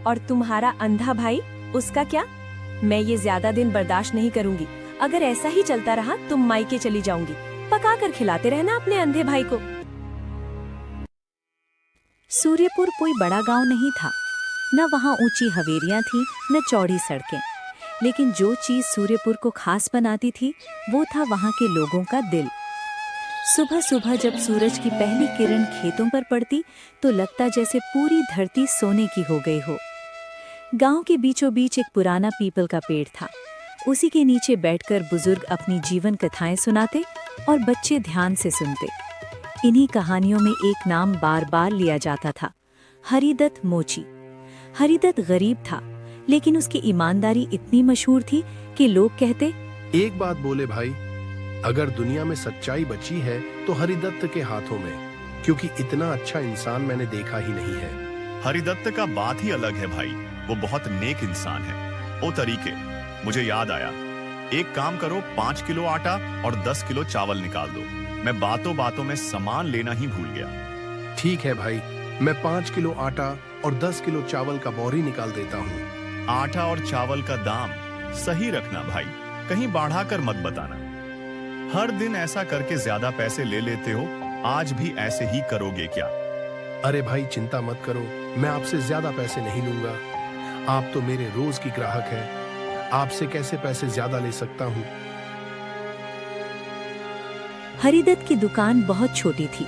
और तुम्हारा अंधा भाई, उसका क्या? मैं ये ज्यादा दिन बर्दाश्त नहीं करूंगी। अगर ऐसा ही चलता रहा तो मायके चली जाऊंगी। पका कर खिलाते रहना अपने अंधे भाई को। सूर्यपुर कोई बड़ा गांव नहीं था। न वहां ऊंची हवेलियां थी, न चौड़ी सड़कें। लेकिन जो चीज सूर्यपुर को खास बनाती थी वो था वहां के लोगों का दिल। सुबह सुबह जब सूरज की पहली किरण खेतों पर पड़ती तो लगता जैसे पूरी धरती सोने की हो गई हो। गांव के बीचों बीच एक पुराना पीपल का पेड़ था। उसी के नीचे बैठकर बुजुर्ग अपनी जीवन कथाएं सुनाते और बच्चे ध्यान से सुनते। इन्हीं कहानियों में एक नाम बार बार लिया जाता था, हरिदत्त मोची। हरिदत्त गरीब था, लेकिन उसकी ईमानदारी इतनी मशहूर थी कि लोग कहते, एक बात बोले भाई, अगर दुनिया में सच्चाई बची है तो हरिदत्त के हाथों में, क्योंकि इतना अच्छा इंसान मैंने देखा ही नहीं है। हरिदत्त का बात ही अलग है भाई, वो बहुत नेक इंसान है। ओ तरीके, मुझे याद आया, एक काम करो, 5 किलो आटा और 10 किलो चावल निकाल दो। मैं बातों बातों में सामान लेना ही भूल गया। ठीक है भाई, मैं 5 किलो आटा और 10 किलो चावल का बोरी निकाल देता हूँ। आटा और चावल का दाम सही रखना भाई, कहीं बढ़ा कर मत बताना। हर दिन ऐसा करके ज्यादा पैसे ले लेते हो, आज भी ऐसे ही करोगे क्या? अरे भाई चिंता मत करो, मैं आपसे ज्यादा पैसे नहीं लूंगा। आप तो मेरे रोज की ग्राहक हैं, आपसे कैसे पैसे ज्यादा ले सकता हूँ। हरिदत्त की दुकान बहुत छोटी थी।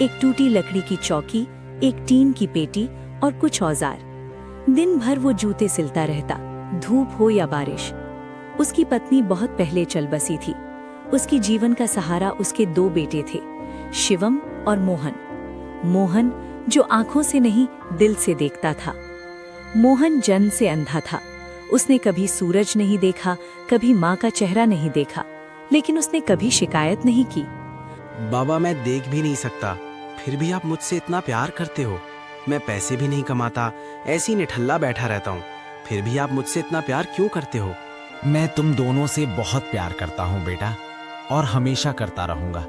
एक टूटी लकड़ी की चौकी, एक टीन की पेटी और कुछ औजार। दिन भर वो जूते सिलता रहता, धूप हो या बारिश। उसकी पत्नी बहुत पहले चल बसी थी। उसकी जीवन का सहारा उसके 2 बेटे थे, शिवम और मोहन। मोहन जो आंखों से नहीं दिल से देखता था। मोहन जन्म से अंधा था। उसने कभी सूरज नहीं देखा, कभी माँ का चेहरा नहीं देखा, लेकिन उसने कभी शिकायत नहीं की। बाबा, मैं देख भी नहीं सकता, फिर भी आप मुझसे इतना प्यार करते हो। मैं पैसे भी नहीं कमाता, ऐसे ही निठल्ला बैठा रहता हूँ, फिर भी आप मुझसे इतना प्यार क्यों करते हो? मैं तुम दोनों से बहुत प्यार करता हूँ बेटा, और हमेशा करता रहूंगा।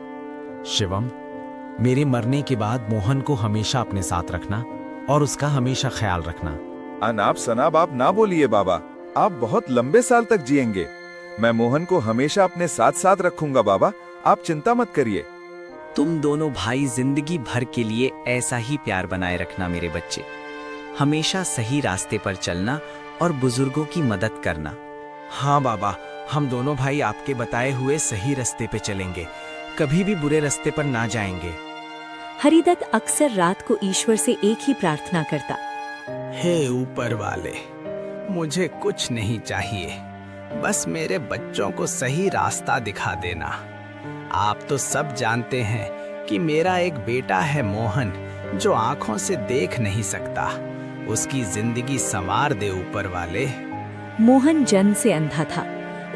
शिवम, मेरे मरने के बाद मोहन को हमेशा अपने साथ रखना और उसका हमेशा ख्याल रखना। अनाप शनाप आप ना बोलिए बाबा, आप बहुत लंबे साल तक जिएंगे। मैं मोहन को हमेशा अपने साथ साथ रखूंगा बाबा, आप चिंता मत करिए। तुम दोनों भाई जिंदगी भर के लिए ऐसा ही प्यार बनाए रखना मेरे बच्चे। हमेशा सही रास्ते पर चलना और बुजुर्गों की मदद करना। हाँ बाबा, हम दोनों भाई आपके बताए हुए सही रास्ते पे चलेंगे, कभी भी बुरे रास्ते पर ना जाएंगे। हरिदत्त अक्सर रात को ईश्वर से एक ही प्रार्थना करता, हे ऊपर वाले, मुझे कुछ नहीं चाहिए, बस मेरे बच्चों को सही रास्ता दिखा देना। आप तो सब जानते हैं कि मेरा एक बेटा है मोहन, जो आंखों से देख नहीं सकता। उसकी जिंदगी संवार दे ऊपर वाले। मोहन जन्म से अंधा था।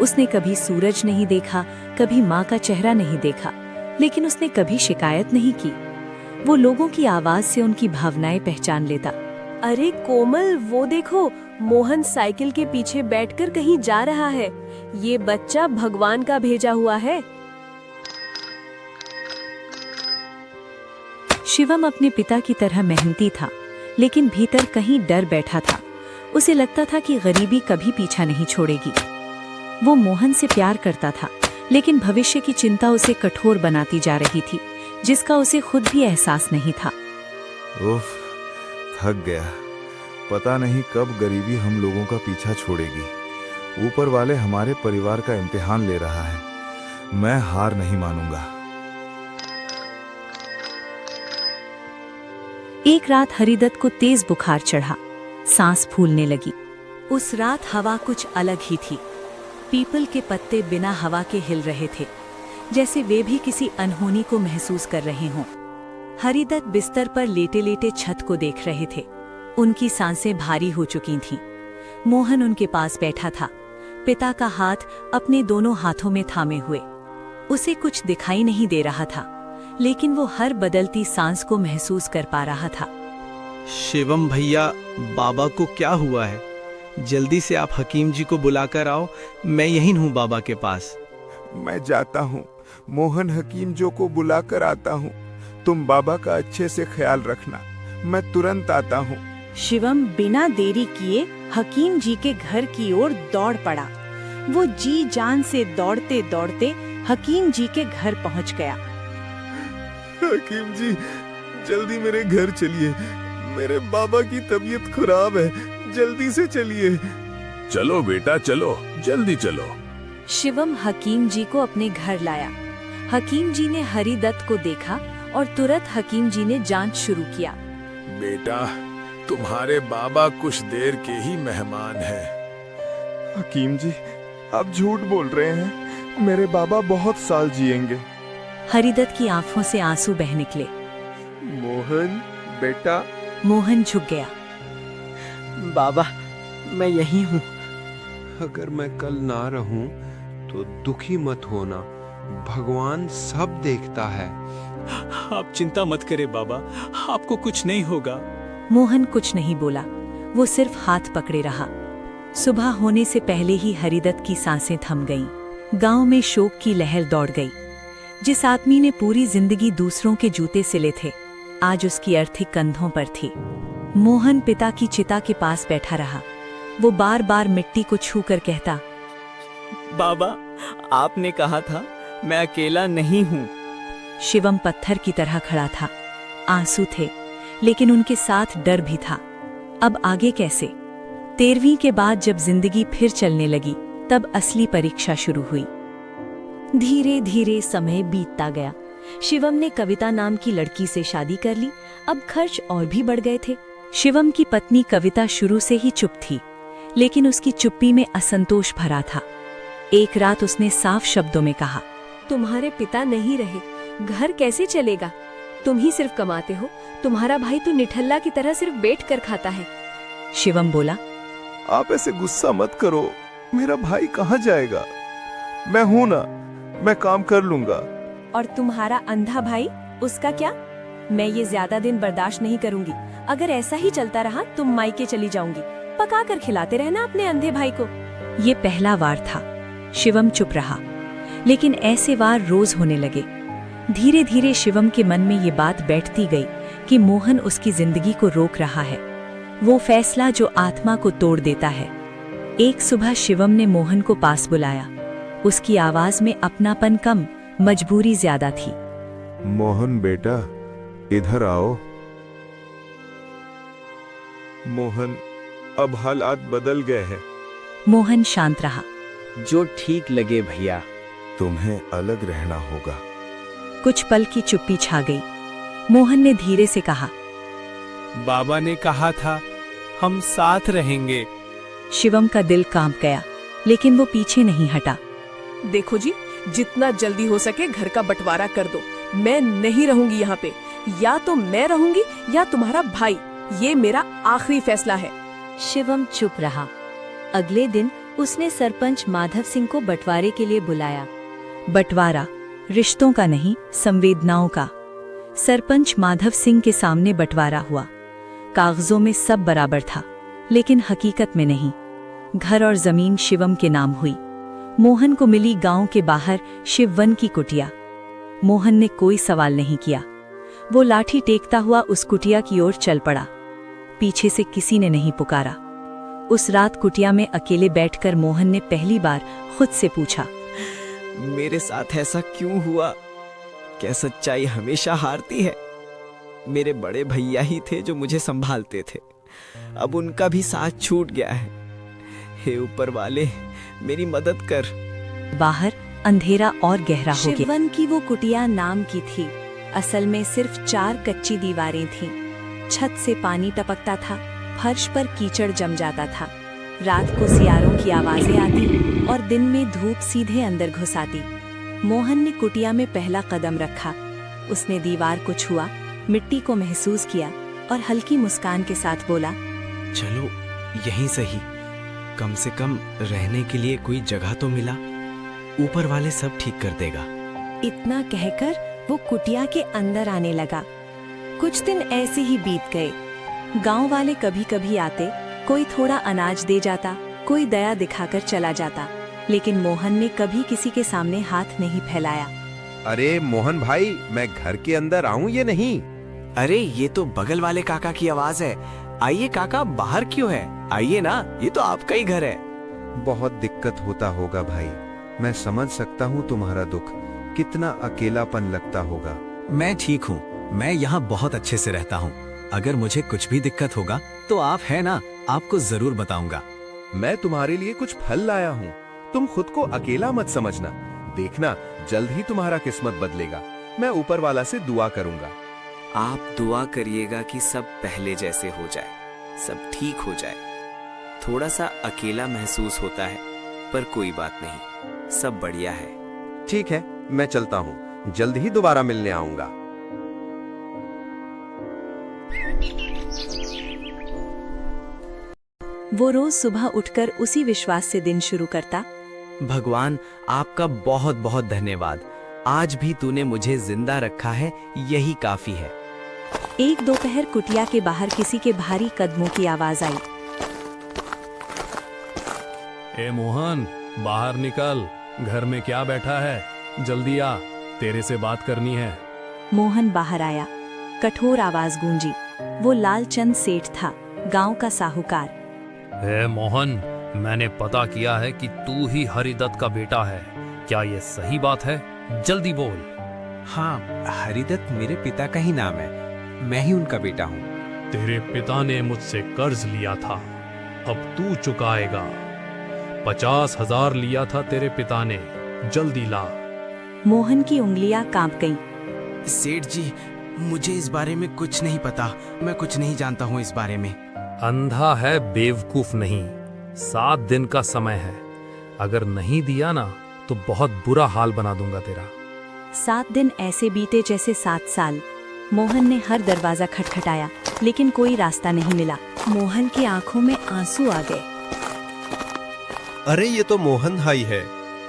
उसने कभी सूरज नहीं देखा, कभी माँ का चेहरा नहीं देखा, लेकिन उसने कभी शिकायत नहीं की। वो लोगों की आवाज से उनकी भावनाएं पहचान लेता। अरे कोमल, वो देखो, मोहन साइकिल के पीछे बैठकर कहीं जा रहा है। ये बच्चा भगवान का भेजा हुआ है। शिवम अपने पिता की तरह मेहनती था, लेकिन भीतर कहीं डर बैठा था। उसे लगता था कि गरीबी कभी पीछा नहीं छोड़ेगी। वो मोहन से प्यार करता था, लेकिन भविष्य की चिंता उसे कठोर बनाती जा रही थी, जिसका उसे खुद भी एहसास नहीं था। उफ, थक गया। पता नहीं कब गरीबी हम लोगों का पीछा छोड़ेगी। ऊपर वाले हमारे परिवार का इम्तिहान ले रहा है, मैं हार नहीं मानूंगा। एक रात हरिदत्त को तेज बुखार चढ़ा, सांस फूलने लगी। उस रात हवा कुछ अलग ही थी। पीपल के पत्ते बिना हवा के हिल रहे थे, जैसे वे भी किसी अनहोनी को महसूस कर रहे हों। हरिदत्त बिस्तर पर लेटे लेटे छत को देख रहे थे। उनकी सांसें भारी हो चुकी थीं। मोहन उनके पास बैठा था, पिता का हाथ अपने दोनों हाथों में थामे हुए। उसे कुछ दिखाई नहीं दे रहा था, लेकिन वो हर बदलती सांस को महसूस कर पा रहा था। शिवम भैया, बाबा को क्या हुआ है? जल्दी से आप हकीम जी को बुलाकर आओ, मैं यहीं हूँ बाबा के पास। मैं जाता हूँ, मोहन हकीम जो को बुला कर आता हूँ। तुम बाबा का अच्छे से ख्याल रखना, मैं तुरंत आता हूँ। शिवम बिना देरी किए हकीम जी के घर की ओर दौड़ पड़ा। वो जी जान से दौड़ते दौड़ते हकीम जी के घर पहुंच गया। हकीम जी, जल्दी मेरे घर चलिए, मेरे बाबा की तबीयत खराब है, जल्दी से चलिए। चलो बेटा चलो, जल्दी चलो। शिवम हकीम जी को अपने घर लाया। हकीम जी ने हरिदत्त को देखा और तुरंत हकीम जी ने जांच शुरू किया। बेटा, तुम्हारे बाबा कुछ देर के ही मेहमान हैं। हकीम जी, आप झूठ बोल रहे हैं, मेरे बाबा बहुत साल जिएंगे। हरिदत्त की आंखों से आंसू बह निकले। मोहन बेटा। मोहन झुक गया। बाबा, मैं यहीं हूँ। अगर मैं कल ना रहूं तो दुखी मत होना, भगवान सब देखता है। आप चिंता मत करें बाबा, आपको कुछ नहीं होगा। मोहन कुछ नहीं बोला, वो सिर्फ हाथ पकड़े रहा। सुबह होने से पहले ही हरिदत्त की सांसें थम गईं। गांव में शोक की लहर दौड़ गई। जिस आदमी ने पूरी जिंदगी दूसरों के जूते सिले थे, आज उसकी अर्थी कंधों पर थी। मोहन पिता की चिता के पास बैठा रहा। वो बार बार मिट्टी को छू कर कहता, बाबा, आपने कहा था मैं अकेला नहीं हूँ। शिवम पत्थर की तरह खड़ा था। आंसू थे, लेकिन उनके साथ डर भी था। अब आगे कैसे? 13वीं के बाद जब जिंदगी फिर चलने लगी, तब असली परीक्षा शुरू हुई। धीरे धीरे समय बीतता गया। शिवम ने कविता नाम की लड़की से शादी कर ली। अब खर्च और भी बढ़ गए थे। शिवम की पत्नी कविता शुरू से ही चुप थी, लेकिन उसकी चुप्पी में असंतोष भरा था। एक रात उसने साफ शब्दों में कहा, तुम्हारे पिता नहीं रहे, घर कैसे चलेगा? तुम ही सिर्फ कमाते हो, तुम्हारा भाई तो निठल्ला की तरह सिर्फ बैठ कर खाता है। शिवम बोला, आप ऐसे गुस्सा मत करो, मेरा भाई कहाँ जाएगा? मैं हूं ना, मैं काम कर लूंगा। और तुम्हारा अंधा भाई, उसका क्या? मैं ये ज्यादा दिन बर्दाश्त नहीं करूंगी। अगर ऐसा ही चलता रहा तुम मायके चली जाऊंगी। पका कर खिलाते रहना अपने अंधे भाई को। ये पहला वार था। शिवम चुप रहा, लेकिन ऐसे वार रोज होने लगे। धीरे धीरे शिवम के मन में ये बात बैठती गई कि मोहन उसकी जिंदगी को रोक रहा है, वो फैसला जो आत्मा को तोड़ देता है। एक सुबह शिवम ने मोहन को पास बुलाया। उसकी आवाज में अपनापन कम, मजबूरी ज्यादा थी। मोहन बेटा, इधर आओ। मोहन, अब हालात बदल गए हैं। मोहन शांत रहा। जो ठीक लगे भैया। तुम्हें अलग रहना होगा। कुछ पल की चुप्पी छा गई। मोहन ने धीरे से कहा, बाबा ने कहा था हम साथ रहेंगे। शिवम का दिल कांप गया, लेकिन वो पीछे नहीं हटा। देखो जी, जितना जल्दी हो सके घर का बंटवारा कर दो। मैं नहीं रहूंगी यहाँ पे। या तो मैं रहूंगी या तुम्हारा भाई। ये मेरा आखिरी फैसला है। शिवम चुप रहा। अगले दिन उसने सरपंच माधव सिंह को बंटवारे के लिए बुलाया। बंटवारा रिश्तों का नहीं, संवेदनाओं का। सरपंच माधव सिंह के सामने बंटवारा हुआ। कागजों में सब बराबर था, लेकिन हकीकत में नहीं। घर और जमीन शिवम के नाम हुई। मोहन को मिली गांव के बाहर शिववन की कुटिया। मोहन ने कोई सवाल नहीं किया। वो लाठी टेकता हुआ उस कुटिया की ओर चल पड़ा। पीछे से किसी ने नहीं पुकारा। उस रात कुटिया में अकेले बैठकर मोहन ने पहली बार खुद से पूछा, मेरे साथ ऐसा क्यों हुआ? क्या सच्चाई हमेशा हारती है? मेरे बड़े भैया ही थे जो मुझे संभालते थे, अब उनका भी साथ छूट गया है। हे ऊपर वाले, मेरी मदद कर। बाहर अंधेरा और गहरा हो गया। शिववन की वो कुटिया नाम की थी, असल में सिर्फ 4 कच्ची दीवारें थीं। छत से पानी टपकता था, फर्श पर कीचड़ जम जाता था। रात को सियारों की आवाजें आती और दिन में धूप सीधे अंदर घुस आती। मोहन ने कुटिया में पहला कदम रखा। उसने दीवार को छुआ, मिट्टी को महसूस किया और हल्की मुस्कान के साथ बोला, चलो यहीं सही, कम से कम रहने के लिए कोई जगह तो मिला। ऊपर वाले सब ठीक कर देगा। इतना कहकर वो कुटिया के अंदर आने लगा। कुछ दिन ऐसे ही बीत गए। गांव वाले कभी कभी आते, कोई थोड़ा अनाज दे जाता, कोई दया दिखाकर चला जाता, लेकिन मोहन ने कभी किसी के सामने हाथ नहीं फैलाया। अरे मोहन भाई, मैं घर के अंदर आऊं या नहीं? अरे ये तो बगल वाले काका की आवाज है। आइए काका, बाहर क्यों है? आइए ना, ये तो आपका ही घर है। बहुत दिक्कत होता होगा भाई, मैं समझ सकता हूँ तुम्हारा दुख, कितना अकेलापन लगता होगा। मैं ठीक हूँ, मैं यहाँ बहुत अच्छे से रहता हूँ। अगर मुझे कुछ भी दिक्कत होगा तो आप है ना, आपको जरूर बताऊंगा। मैं तुम्हारे लिए कुछ फल लाया हूँ, तुम खुद को अकेला मत समझना। देखना, जल्द ही तुम्हारा किस्मत बदलेगा। मैं ऊपर वाला से दुआ करूंगा। आप दुआ करिएगा कि सब पहले जैसे हो जाए, सब ठीक हो जाए। थोड़ा सा अकेला महसूस होता है, पर कोई बात नहीं, सब बढ़िया है। ठीक है, मैं चलता हूँ, जल्द ही दोबारा मिलने आऊंगा। वो रोज सुबह उठकर उसी विश्वास से दिन शुरू करता। भगवान, आपका बहुत बहुत धन्यवाद। आज भी तूने मुझे जिंदा रखा है, यही काफी है। एक दोपहर कुटिया के बाहर किसी के भारी कदमों की आवाज आई। ए मोहन, बाहर निकल, घर में क्या बैठा है? जल्दी आ, तेरे से बात करनी है। मोहन बाहर आया। कठोर आवाज गूंजी। वो लालचंद सेठ था, गांव का साहूकार। ए मोहन, मैंने पता किया है कि तू ही हरिदत्त का बेटा है। क्या ये सही बात है? जल्दी बोल। हाँ, हरिदत्त मेरे पिता का ही नाम है, मैं ही उनका बेटा हूँ। तेरे पिता ने मुझसे कर्ज लिया था, अब तू चुकाएगा। 50,000 लिया था तेरे पिता ने, जल्दी ला। मोहन की उंगलियां कांप गईं। सेठ जी, मुझे इस बारे में कुछ नहीं पता, मैं कुछ नहीं जानता हूँ इस बारे में। अंधा है, बेवकूफ नहीं। 7 दिन का समय है, अगर नहीं दिया ना तो बहुत बुरा हाल बना दूंगा तेरा। 7 दिन ऐसे बीते जैसे 7 साल। मोहन ने हर दरवाजा खटखटाया, लेकिन कोई रास्ता नहीं मिला। मोहन की आंखों में आंसू आ गए। अरे ये तो मोहन भाई है।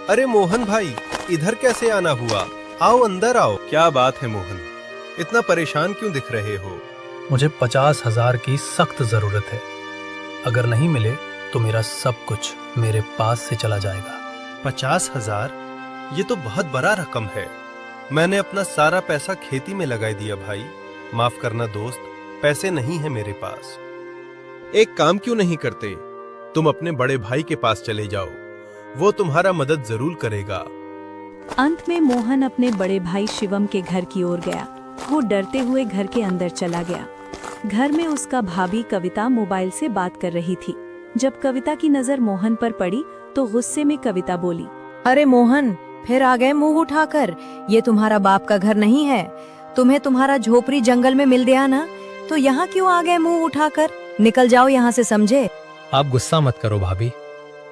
अरे मोहन भाई, इधर कैसे आना हुआ? आओ अंदर आओ। क्या बात है मोहन, इतना परेशान क्यों दिख रहे हो? मुझे 50,000 की सख्त जरूरत है। अगर नहीं मिले तो मेरा सब कुछ मेरे पास से चला जाएगा। 50,000? ये तो बहुत बड़ा रकम है। मैंने अपना सारा पैसा खेती में लगा दिया भाई। माफ करना दोस्त, पैसे नहीं है मेरे पास। एक काम क्यों नहीं करते, तुम अपने बड़े भाई के पास चले जाओ, वो तुम्हारा मदद जरूर करेगा। अंत में मोहन अपने बड़े भाई शिवम के घर की ओर गया। वो डरते हुए घर के अंदर चला गया। घर में उसका भाभी कविता मोबाइल से बात कर रही थी। जब कविता की नजर मोहन पर पड़ी तो गुस्से में कविता बोली, अरे मोहन, फिर आ गए मुंह उठाकर। ये तुम्हारा बाप का घर नहीं है। तुम्हें तुम्हारा झोपड़ी जंगल में मिल गया ना, तो यहाँ क्यों आ गए मुंह उठाकर? निकल जाओ यहाँ से, समझे? आप गुस्सा मत करो भाभी,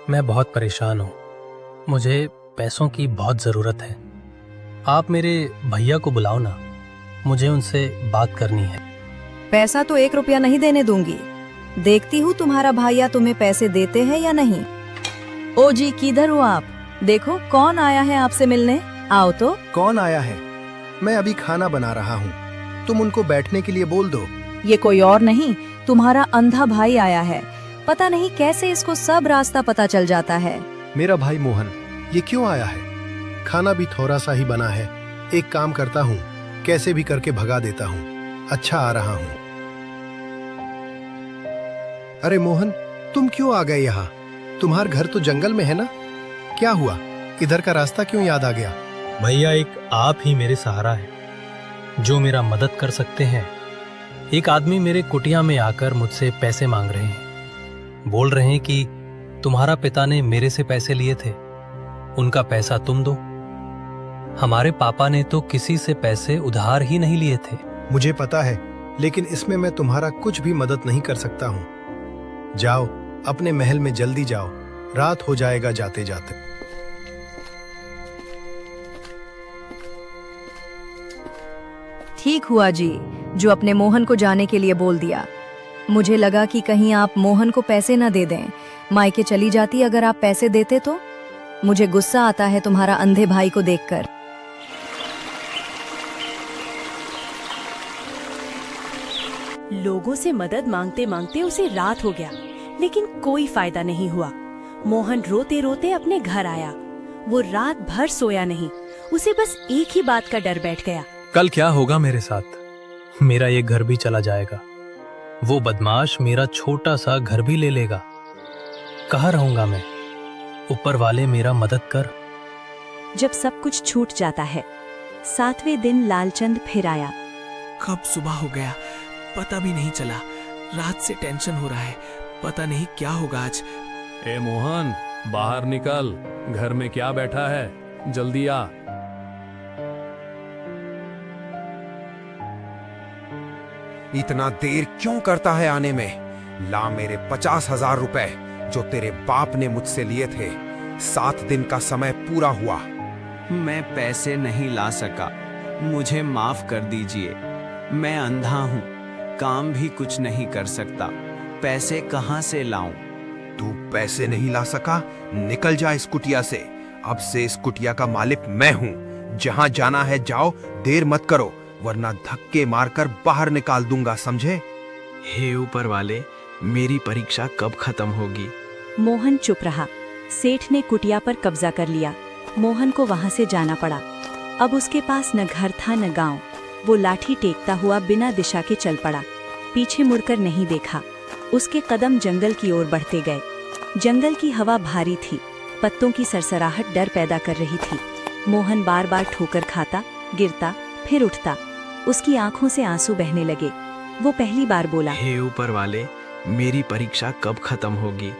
मैं बहुत परेशान हूँ। मुझे पैसों की बहुत जरूरत है। आप मेरे भैया को बुलाओ ना, मुझे उनसे बात करनी है। पैसा तो 1 रुपया नहीं देने दूंगी। देखती हूँ तुम्हारा भैया तुम्हें पैसे देते हैं या नहीं। ओ जी, किधर हो आप? देखो कौन आया है आपसे मिलने। आओ तो। कौन आया है? मैं अभी खाना बना रहा हूँ, तुम उनको बैठने के लिए बोल दो। ये कोई और नहीं, तुम्हारा अंधा भाई आया है। पता नहीं कैसे इसको सब रास्ता पता चल जाता है। मेरा भाई मोहन, ये क्यों आया है? खाना भी थोड़ा सा ही बना है। एक काम करता हूँ, कैसे भी करके भगा देता हूँ। अच्छा आ रहा हूँ। अरे मोहन, तुम क्यों आ गए यहाँ? तुम्हारा घर तो जंगल में है ना? क्या हुआ? इधर का रास्ता क्यों याद आ गया? भैया, एक आप ही मेरे सहारा है, जो मेरा मदद कर सकते हैं। एक आदमी मेरे कुटिया में आकर मुझसे पैसे मांग रहे हैं। बोल रहे हैं कि तुम्हारा पिता ने मेरे से पैसे लिए थे, उनका पैसा तुम दो। हमारे पापा ने तो किसी से पैसे उधार ही नहीं लिए थे। मुझे पता है, लेकिन इसमें मैं तुम्हारा कुछ भी मदद नहीं कर सकता हूँ। जाओ, अपने महल में जल्दी जाओ, रात हो जाएगा जाते जाते। ठीक हुआ जी, जो अपने मोहन को जाने के लिए बोल दिया। मुझे लगा कि कहीं आप मोहन को पैसे न दे दें। मायके चली जाती अगर आप पैसे देते तो। मुझे गुस्सा आता है तुम्हारा अंधे भाई को देखकर। लोगों से मदद मांगते मांगते उसे रात हो गया, लेकिन कोई फायदा नहीं हुआ। मोहन रोते रोते अपने घर आया। वो रात भर सोया नहीं, उसे बस एक ही बात का डर बैठ गया। कल क्या होगा मेरे साथ? मेरा ये घर भी चला जाएगा। वो बदमाश मेरा छोटा सा घर भी ले लेगा। कहाँ रहूंगा मैं? ऊपर वाले मेरा मदद कर। जब सब कुछ छूट जाता है, 7वें दिन लालचंद फिर आया। कब सुबह हो गया पता भी नहीं चला। रात से टेंशन हो रहा है, पता नहीं क्या होगा आज। ए मोहन, बाहर निकल, घर में क्या बैठा है, जल्दी आ। इतना देर क्यों करता है आने में? ला मेरे 50,000 रुपए जो तेरे बाप ने मुझसे लिए थे। 7 दिन का समय पूरा हुआ। मैं पैसे नहीं ला सका, मुझे माफ कर दीजिए। मैं अंधा हूँ, काम भी कुछ नहीं कर सकता। पैसे कहाँ से लाऊं? तू पैसे नहीं ला सका? निकल जा इस कुटिया से। अब से इस कुटिया का मालिक मैं हूँ। जहाँ जाना है जाओ, देर मत करो, वरना धक्के मारकर बाहर निकाल दूंगा, समझे? हे ऊपर वाले, मेरी परीक्षा कब खत्म होगी? मोहन चुप रहा। सेठ ने कुटिया पर कब्जा कर लिया। मोहन को वहां से जाना पड़ा। अब उसके पास न घर था न गांव। वो लाठी टेकता हुआ बिना दिशा के चल पड़ा। पीछे मुड़कर नहीं देखा। उसके कदम जंगल की ओर बढ़ते गए। जंगल की हवा भारी थी, पत्तों की सरसराहट डर पैदा कर रही थी। मोहन बार बार ठोकर खाता, गिरता, फिर उठता। उसकी आंखों से आंसू बहने लगे। वो पहली बार बोला, हे ऊपर वाले, मेरी परीक्षा कब खत्म होगी?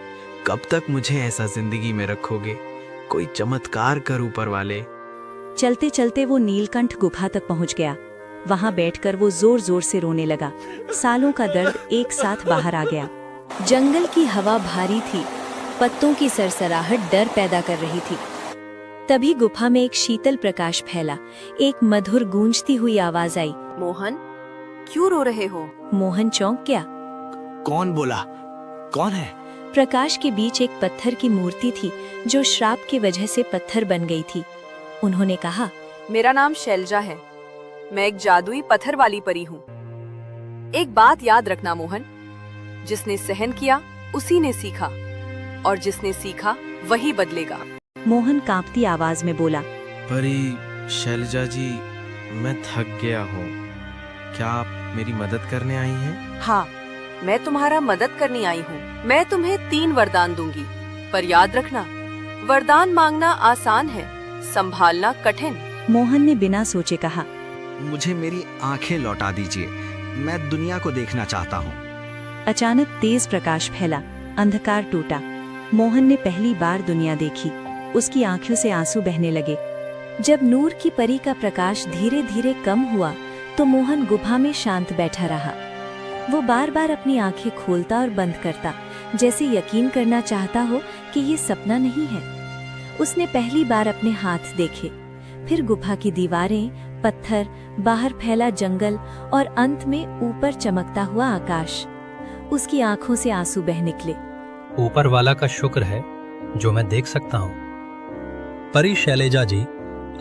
कब तक मुझे ऐसा जिंदगी में रखोगे? कोई चमत्कार कर ऊपर वाले। चलते चलते वो नीलकंठ गुफा तक पहुंच गया। वहां बैठकर वो जोर जोर से रोने लगा। सालों का दर्द एक साथ बाहर आ गया। जंगल की हवा भारी थी, पत्तों की सरसराहट डर पैदा कर रही थी। तभी गुफा में एक शीतल प्रकाश फैला। एक मधुर गूंजती हुई आवाज आई, मोहन, क्यों रो रहे हो? मोहन चौंक गया। कौन बोला? कौन है? प्रकाश के बीच एक पत्थर की मूर्ति थी जो श्राप की वजह से पत्थर बन गई थी। उन्होंने कहा, मेरा नाम शैलजा है। मैं एक जादुई पत्थर वाली परी हूँ। एक बात याद रखना मोहन, जिसने सहन किया उसी ने सीखा, और जिसने सीखा वही बदलेगा। मोहन कांपती आवाज में बोला, परी शैलजा जी, मैं थक गया हूँ। क्या आप मेरी मदद करने आई हैं? हाँ, मैं तुम्हारा मदद करने आई हूँ। मैं तुम्हें 3 वरदान दूंगी, पर याद रखना, वरदान मांगना आसान है, संभालना कठिन। मोहन ने बिना सोचे कहा, मुझे मेरी आंखें लौटा दीजिए, मैं दुनिया को देखना चाहता हूँ। अचानक तेज प्रकाश फैला, अंधकार टूटा। मोहन ने पहली बार दुनिया देखी। उसकी आंखों से आंसू बहने लगे। जब नूर की परी का प्रकाश धीरे धीरे कम हुआ तो मोहन गुफा में शांत बैठा रहा। वो बार बार अपनी आंखें खोलता और बंद करता, जैसे यकीन करना चाहता हो कि ये सपना नहीं है। उसने पहली बार अपने हाथ देखे, फिर गुफा की दीवारें, पत्थर, बाहर फैला जंगल और अंत में ऊपर चमकता हुआ आकाश। उसकी आंखों से आंसू बह निकले। ऊपर वाला का शुक्र है जो मैं देख सकता हूँ। परी शैलजा जी,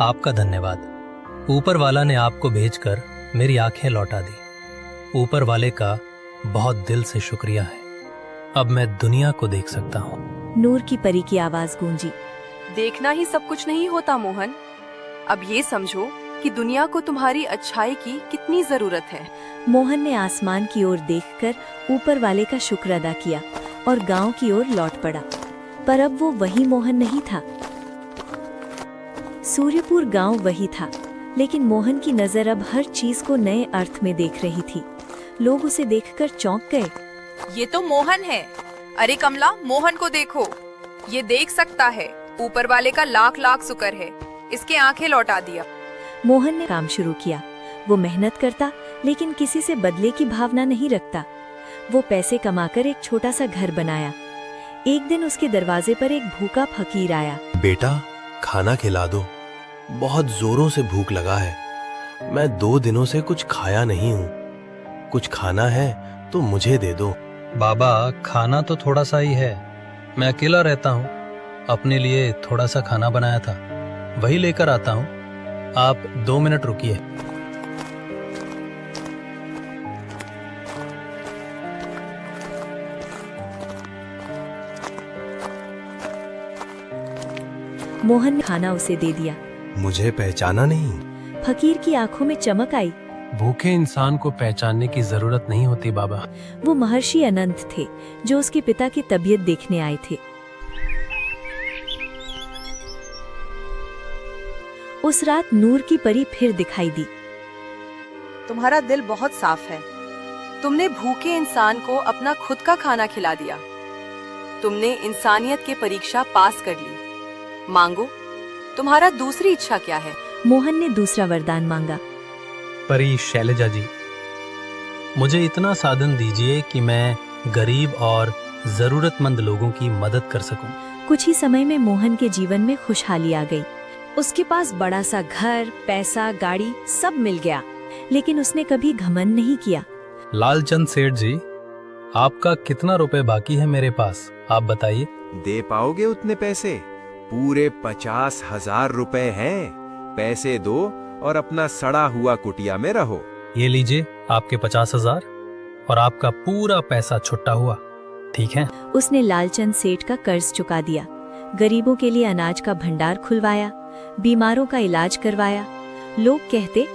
आपका धन्यवाद। ऊपर वाला ने आपको भेजकर मेरी आंखें लौटा दी। ऊपर वाले का बहुत दिल से शुक्रिया है। अब मैं दुनिया को देख सकता हूँ। नूर की परी की आवाज गूंजी, देखना ही सब कुछ नहीं होता मोहन। अब ये समझो कि दुनिया को तुम्हारी अच्छाई की कितनी जरूरत है। मोहन ने आसमान की ओर देखकर ऊपर वाले का शुक्र अदा किया और गांव की ओर लौट पड़ा। पर अब वो वही मोहन नहीं था। सूर्यपुर गांव वही था, लेकिन मोहन की नजर अब हर चीज को नए अर्थ में देख रही थी। लोग उसे देखकर चौंक गए। ये तो मोहन है। अरे कमला, मोहन को देखो, ये देख सकता है। ऊपर वाले का लाख लाख शुक्र है, इसके आंखें लौटा दिया। मोहन ने काम शुरू किया। वो मेहनत करता, लेकिन किसी से बदले की भावना नहीं रखता। वो पैसे कमाकर एक छोटा सा घर बनाया। एक दिन उसके दरवाजे पर एक भूखा फकीर आया। बेटा, खाना खिला दो, बहुत जोरों से भूख लगा है। मैं 2 दिनों से कुछ खाया नहीं हूँ। कुछ खाना है तो मुझे दे दो। बाबा, खाना तो थोड़ा सा ही है। मैं अकेला रहता हूँ। अपने लिए थोड़ा सा खाना बनाया था, वही लेकर आता हूँ। आप 2 मिनट रुकिए। मोहन ने खाना उसे दे दिया। मुझे पहचाना नहीं? फकीर की आंखों में चमक आई। भूखे इंसान को पहचानने की जरूरत नहीं होती बाबा। वो महर्षि अनंत थे जो उसके पिता की तबीयत देखने आए थे। उस रात नूर की परी फिर दिखाई दी। तुम्हारा दिल बहुत साफ है। तुमने भूखे इंसान को अपना खुद का खाना खिला दिया। तुमने इंसानियत की परीक्षा पास कर ली। मांगो, तुम्हारा दूसरी इच्छा क्या है? मोहन ने दूसरा वरदान मांगा। परी शैलजा जी, मुझे इतना साधन दीजिए कि मैं गरीब और जरूरतमंद लोगों की मदद कर सकूं। कुछ ही समय में मोहन के जीवन में खुशहाली आ गई। उसके पास बड़ा सा घर, पैसा, गाड़ी सब मिल गया, लेकिन उसने कभी घमंड नहीं किया। लालचंद सेठ जी, आपका कितना रुपए बाकी है मेरे पास, आप बताइए। दे पाओगे उतने पैसे? पूरे 50,000 रुपए हैं। पैसे दो और अपना सड़ा हुआ कुटिया में रहो। ये लीजिए आपके 50,000 और आपका पूरा पैसा छुट्टा हुआ, ठीक है? उसने लालचंद सेठ का कर्ज चुका दिया, गरीबों के लिए अनाज का भंडार खुलवाया, बीमारों का इलाज करवाया। लोग कहते,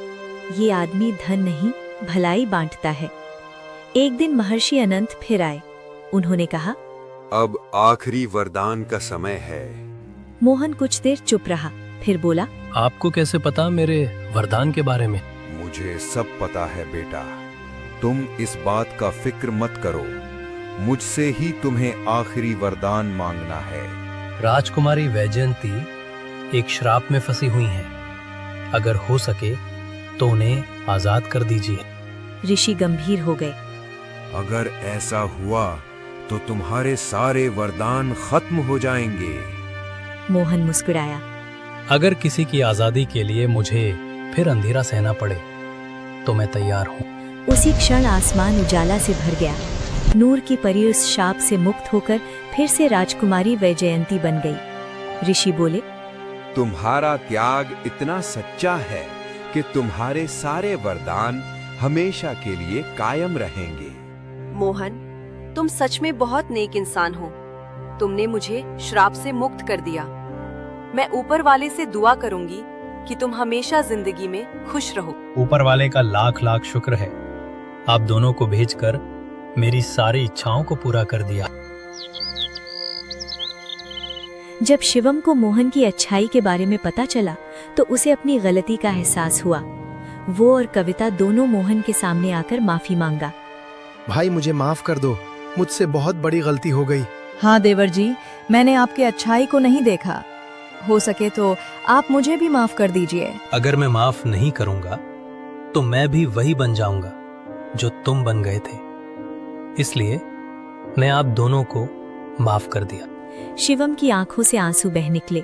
ये आदमी धन नहीं भलाई बांटता है। एक दिन महर्षि अनंत फिर आए। उन्होंने कहा, अब आखिरी वरदान का समय है। मोहन कुछ देर चुप रहा, फिर बोला, आपको कैसे पता मेरे वरदान के बारे में? मुझे सब पता है बेटा, तुम इस बात का फिक्र मत करो। मुझसे ही तुम्हें आखिरी वरदान मांगना है। राजकुमारी वैजयंती एक श्राप में फंसी हुई हैं। अगर हो सके तो उन्हें आजाद कर दीजिए। ऋषि गंभीर हो गए। अगर ऐसा हुआ तो तुम्हारे सारे वरदान खत्म हो जाएंगे। मोहन मुस्कुराया। अगर किसी की आजादी के लिए मुझे फिर अंधेरा सहना पड़े तो मैं तैयार हूँ। उसी क्षण आसमान उजाला से भर गया। नूर की परी उस शाप से मुक्त होकर फिर से राजकुमारी वैजयंती बन गई। ऋषि बोले, तुम्हारा त्याग इतना सच्चा है कि तुम्हारे सारे वरदान हमेशा के लिए कायम रहेंगे। मोहन, तुम सच में बहुत नेक इंसान हो। तुमने मुझे श्राप से मुक्त कर दिया। मैं ऊपर वाले से दुआ करूंगी कि तुम हमेशा जिंदगी में खुश रहो। ऊपर वाले का लाख लाख शुक्र है, आप दोनों को भेजकर मेरी सारी इच्छाओं को पूरा कर दिया। जब शिवम को मोहन की अच्छाई के बारे में पता चला तो उसे अपनी गलती का एहसास हुआ। वो और कविता दोनों मोहन के सामने आकर माफी मांगा। भाई मुझे माफ कर दो, मुझसे बहुत बड़ी गलती हो गई। हाँ देवर जी, मैंने आपके अच्छाई को नहीं देखा। हो सके तो आप मुझे भी माफ कर दीजिए। अगर मैं माफ नहीं करूंगा तो मैं भी वही बन जाऊंगा जो तुम बन गए थे, इसलिए मैं आप दोनों को माफ कर दिया। शिवम की आंखों से आंसू बह निकले।